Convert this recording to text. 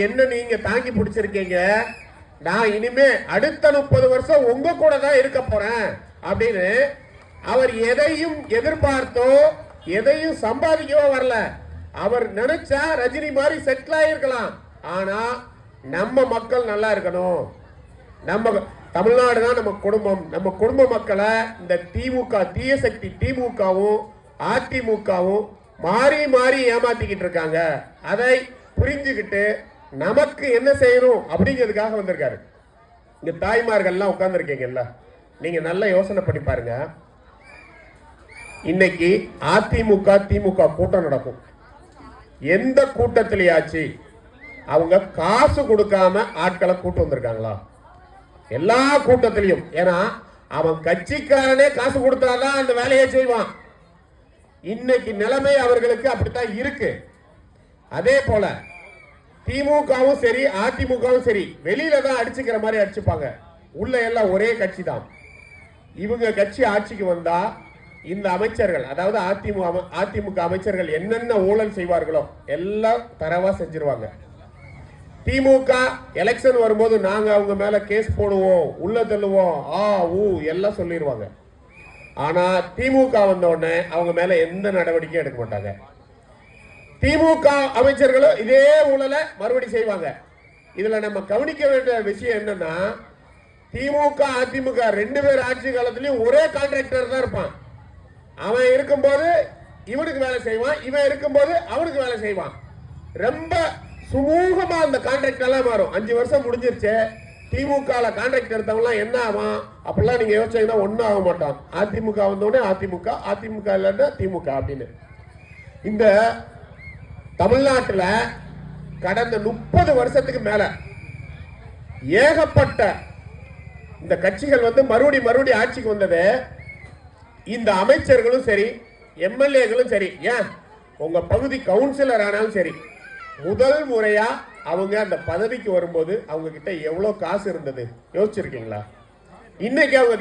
என்ன நீங்க தாங்கி பிடிச்சிருக்கீங்க, நான் இனிமே அடுத்த 30 வருஷம் உங்க கூட தான் இருக்க போறேன் அப்படின்னு அவர் எதையும் எதிர்பார்த்தோ எதையும் சம்பாதிக்கவோ வரல. அவர் நினைச்சா ரஜினி மாதிரி செட்டில் ஆகிருக்கலாம். ஆனா நம்ம மக்கள் நல்லா இருக்கணும், நம்ம தமிழ்நாடு தான் நம்ம குடும்பம், நம்ம குடும்ப மக்களை இந்த திமுக தீய சக்தி திமுகவும் அதிமுகவும் மாறி மாறி ஏமாத்திக்கிட்டு இருக்காங்க. அதை புரிஞ்சுக்கிட்டு நமக்கு என்ன செய்யணும் அப்படிங்கிறதுக்காக வந்திருக்காரு. இந்த தாய்மார்கள்லாம் உட்கார்ந்துருக்கீங்கல்ல, நீங்க நல்லா யோசனை பண்ணி பாருங்க. இன்னைக்கு அதிமுக திமுக கூட்டம் நடக்கும். எந்த கூட்டத்திலேயாச்சு அவங்க காசு கொடுக்காம ஆட்களை கூட்டு வந்திருக்காங்களா? எல்லா கூட்டத்திலையும். ஏன்னா அவன் கட்சிக்காரனே காசு கொடுத்தாதான் அந்த வேலையை செய்வான். இன்னைக்கு நிலைமை அவர்களுக்கு அப்படித்தான் இருக்கு. அதே போல திமுகவும் சரி அதிமுகவும் சரி வெளியில தான் அடிச்சுக்கிற மாதிரி அடிச்சுப்பாங்க, உள்ள எல்லாம் ஒரே கட்சி தான். இவங்க கட்சி ஆட்சிக்கு வந்தா இந்த அமைச்சர்கள், அதாவது அதிமுக அமைச்சர்கள் என்னென்ன ஊழல் செய்வார்களோ எல்லாம் தரவா செஞ்சிருவாங்க. திமுக எலெக்ஷன் வரும்போது நாங்க அவங்க மேல கேஸ் போடுவோம், உள்ள தள்ளுவோம், எல்லாம் சொல்லிடுவாங்க. ஆனா திமுக வந்த உடனே அவங்க மேல எந்த நடவடிக்கையும் எடுக்க மாட்டாங்க. திமுக அமைச்சர்களும் இதே ஊழலை மறுபடி செய்வாங்க. இதுல நம்ம கவனிக்க வேண்டிய விஷயம் என்னன்னா, திமுக அதிமுக 2 பேர் ஆட்சி காலத்திலையும் ஒரே கான்ட்ராக்டர் தான் இருப்பான். அவன் இருக்கும்போது இவனுக்கு வேலை செய்வான், இவன் இருக்கும்போது அவனுக்கு வேலை செய்வான். ரொம்ப சுமூகமா அந்த கான்ட்ராக்ட் எல்லாம் மாறும். 5 வருஷம் முடிஞ்சிருச்சு, திமுக கான்ட்ராக்ட் எடுத்தவங்களாம் என்ன ஆகும் அப்படிலாம் நீங்க யோசிச்சீங்கன்னா ஒன்னும் ஆக மாட்டான். அதிமுக வந்தோடனே அதிமுக, அதிமுக இல்லைன்னா திமுக அப்படின்னு. இந்த தமிழ்நாட்டில் கடந்த 30 வருஷத்துக்கு மேல ஏகப்பட்ட இந்த கட்சிகள் வந்து மறுபடி ஆட்சிக்கு வந்தது. இந்த அமைச்சர்களும் சரி எம்எல்ஏகளும் சரி, ஏன் உங்க பகுதி கவுன்சிலர் ஆனாலும் சரி, முதல் முறையா அவங்க அந்த பதவிக்கு வரும்போது அவங்க கிட்ட எவ்வளவு காசு இருந்தது யோசிச்சிருக்கீங்களா? இன்னைக்கு அவங்க